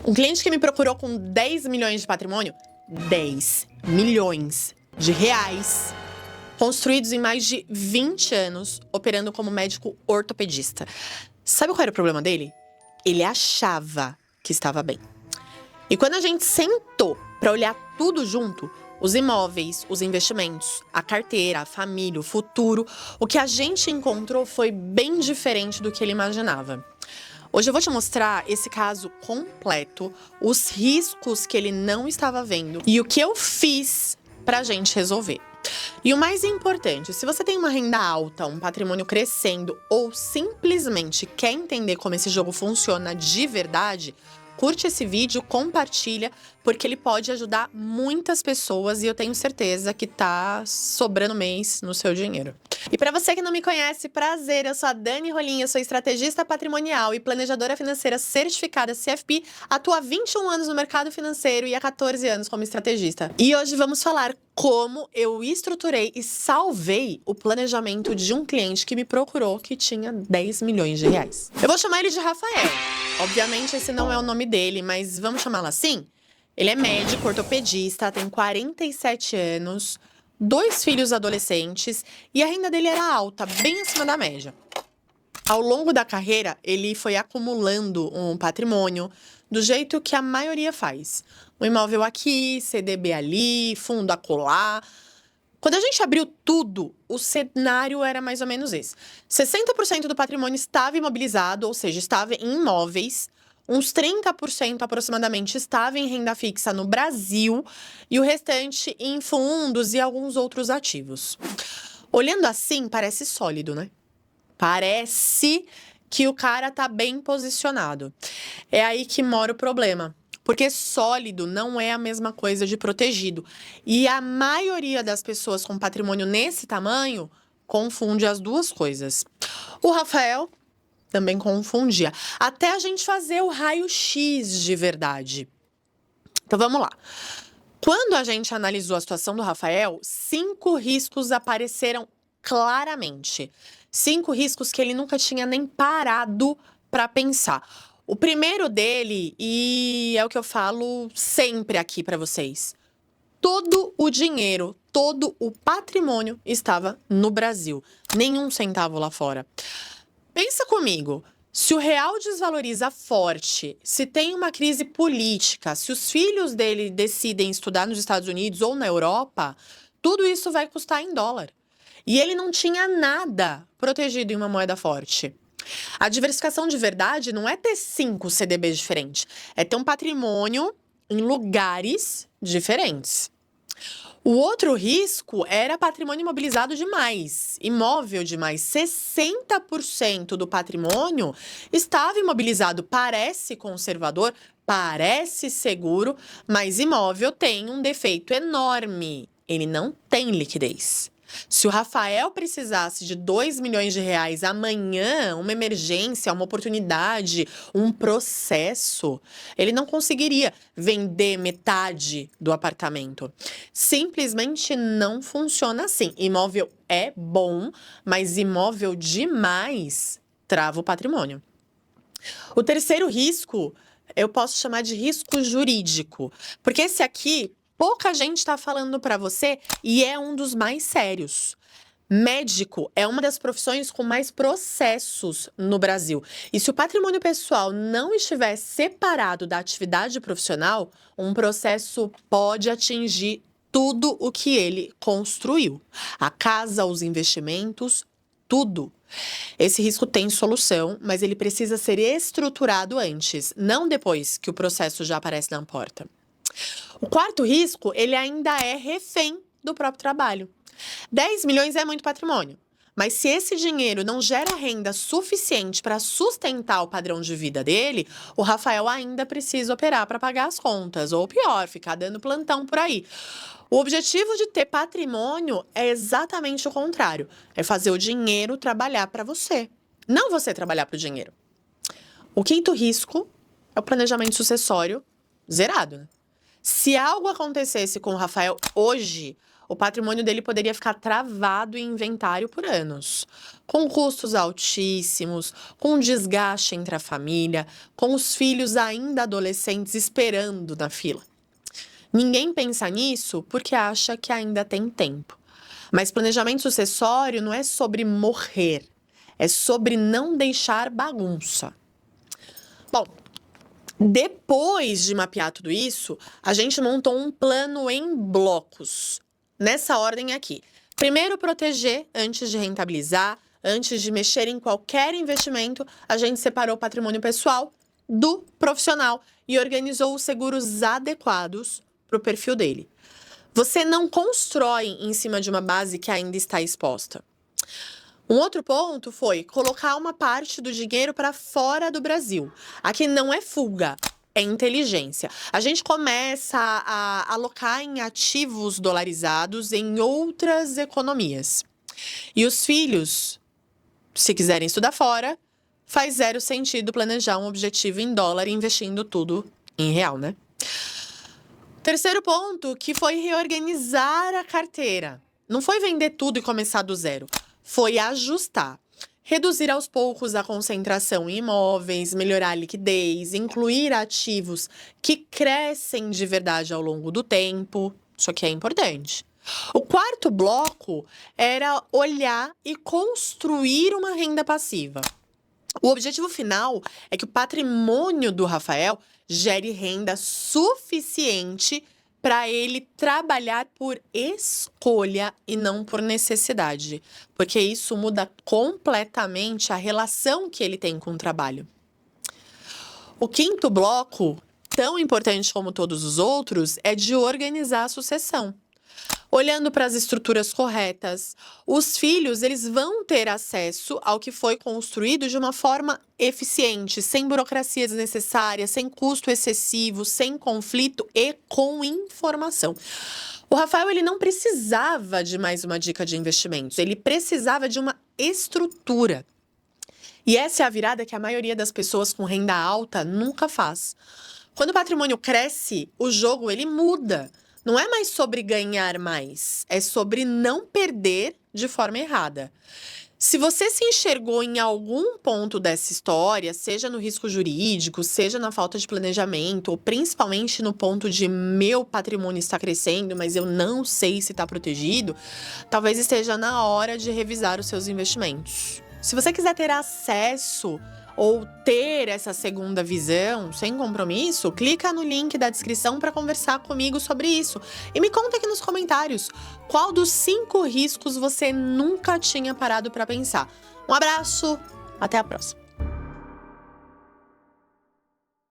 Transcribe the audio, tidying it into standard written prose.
Um cliente que me procurou com 10 milhões de patrimônio, 10 milhões de reais, construídos em mais de 20 anos, operando como médico ortopedista. Sabe qual era o problema dele? Ele achava que estava bem. E quando a gente sentou para olhar tudo junto, os imóveis, os investimentos, a carteira, a família, o futuro, o que a gente encontrou foi bem diferente do que ele imaginava. Hoje eu vou te mostrar esse caso completo, os riscos que ele não estava vendo e o que eu fiz pra gente resolver. E o mais importante, se você tem uma renda alta, um patrimônio crescendo ou simplesmente quer entender como esse jogo funciona de verdade, curte esse vídeo, compartilha, porque ele pode ajudar muitas pessoas e eu tenho certeza que tá sobrando mês no seu dinheiro. E para você que não me conhece, prazer, eu sou a Dani Rolim, eu sou estrategista patrimonial e planejadora financeira certificada CFP, atuo há 21 anos no mercado financeiro e há 14 anos como estrategista. E hoje vamos falar como eu estruturei e salvei o planejamento de um cliente que me procurou que tinha 10 milhões de reais. Eu vou chamar ele de Rafael. Obviamente esse não é o nome dele, mas vamos chamá-lo assim? Ele é médico, ortopedista, tem 47 anos, 2 filhos adolescentes e a renda dele era alta, bem acima da média. Ao longo da carreira, ele foi acumulando um patrimônio do jeito que a maioria faz. Um imóvel aqui, CDB ali, fundo acolá. Quando a gente abriu tudo, o cenário era mais ou menos esse. 60% do patrimônio estava imobilizado, ou seja, estava em imóveis. Uns 30% aproximadamente estava em renda fixa no Brasil e o restante em fundos e alguns outros ativos. Olhando assim, parece sólido, né? Parece que o cara tá bem posicionado. É aí que mora o problema. Porque sólido não é a mesma coisa de protegido. E a maioria das pessoas com patrimônio nesse tamanho confunde as duas coisas. O Rafael também confundia. Até a gente fazer o raio-x de verdade. Então vamos lá. Quando a gente analisou a situação do Rafael, 5 riscos apareceram claramente. 5 riscos que ele nunca tinha nem parado para pensar. O primeiro dele, e é o que eu falo sempre aqui para vocês, todo o dinheiro, todo o patrimônio estava no Brasil. Nenhum centavo lá fora. Pensa comigo, se o real desvaloriza forte, se tem uma crise política, se os filhos dele decidem estudar nos Estados Unidos ou na Europa, tudo isso vai custar em dólar. E ele não tinha nada protegido em uma moeda forte. A diversificação de verdade não é ter 5 CDBs diferentes, é ter um patrimônio em lugares diferentes. O outro risco era patrimônio imobilizado demais, imóvel demais. 60% do patrimônio estava imobilizado. Parece conservador, parece seguro, mas imóvel tem um defeito enorme. Ele não tem liquidez. Se o Rafael precisasse de 2 milhões de reais amanhã, uma emergência, uma oportunidade, um processo, ele não conseguiria vender metade do apartamento. Simplesmente não funciona assim. Imóvel é bom, mas imóvel demais trava o patrimônio. O terceiro risco, eu posso chamar de risco jurídico, porque esse aqui pouca gente está falando para você e é um dos mais sérios. Médico é uma das profissões com mais processos no Brasil. E se o patrimônio pessoal não estiver separado da atividade profissional, um processo pode atingir tudo o que ele construiu. A casa, os investimentos, tudo. Esse risco tem solução, mas ele precisa ser estruturado antes, não depois que o processo já aparece na porta. O quarto risco, ele ainda é refém do próprio trabalho. 10 milhões é muito patrimônio, mas se esse dinheiro não gera renda suficiente para sustentar o padrão de vida dele, o Rafael ainda precisa operar para pagar as contas, ou pior, ficar dando plantão por aí. O objetivo de ter patrimônio é exatamente o contrário, é fazer o dinheiro trabalhar para você, não você trabalhar para o dinheiro. O quinto risco é o planejamento sucessório zerado, né? Se algo acontecesse com o Rafael hoje, o patrimônio dele poderia ficar travado em inventário por anos, com custos altíssimos, com desgaste entre a família, com os filhos ainda adolescentes esperando na fila. Ninguém pensa nisso porque acha que ainda tem tempo. Mas planejamento sucessório não é sobre morrer, é sobre não deixar bagunça. Bom, depois de mapear tudo isso, a gente montou um plano em blocos, nessa ordem aqui. Primeiro, proteger antes de rentabilizar, antes de mexer em qualquer investimento, a gente separou o patrimônio pessoal do profissional e organizou os seguros adequados para o perfil dele. Você não constrói em cima de uma base que ainda está exposta. Um outro ponto foi colocar uma parte do dinheiro para fora do Brasil. Aqui não é fuga, é inteligência. A gente começa a alocar em ativos dolarizados em outras economias. E os filhos, se quiserem estudar fora, faz 0 sentido planejar um objetivo em dólar investindo tudo em real, né? Terceiro ponto, que foi reorganizar a carteira. Não foi vender tudo e começar do zero. Foi ajustar. Reduzir aos poucos a concentração em imóveis, melhorar a liquidez, incluir ativos que crescem de verdade ao longo do tempo. Isso aqui é importante. O quarto bloco era olhar e construir uma renda passiva. O objetivo final é que o patrimônio do Rafael gere renda suficiente para ele trabalhar por escolha e não por necessidade, porque isso muda completamente a relação que ele tem com o trabalho. O quinto bloco, tão importante como todos os outros, é de organizar a sucessão. Olhando para as estruturas corretas, os filhos eles vão ter acesso ao que foi construído de uma forma eficiente, sem burocracia desnecessária, sem custo excessivo, sem conflito e com informação. O Rafael ele não precisava de mais uma dica de investimentos, ele precisava de uma estrutura. E essa é a virada que a maioria das pessoas com renda alta nunca faz. Quando o patrimônio cresce, o jogo ele muda. Não é mais sobre ganhar mais, é sobre não perder de forma errada. Se você se enxergou em algum ponto dessa história, seja no risco jurídico, seja na falta de planejamento, ou principalmente no ponto de meu patrimônio está crescendo, mas eu não sei se está protegido, talvez esteja na hora de revisar os seus investimentos. Se você quiser ter acesso ou ter essa segunda visão sem compromisso, clica no link da descrição para conversar comigo sobre isso. E me conta aqui nos comentários qual dos 5 riscos você nunca tinha parado para pensar. Um abraço, até a próxima!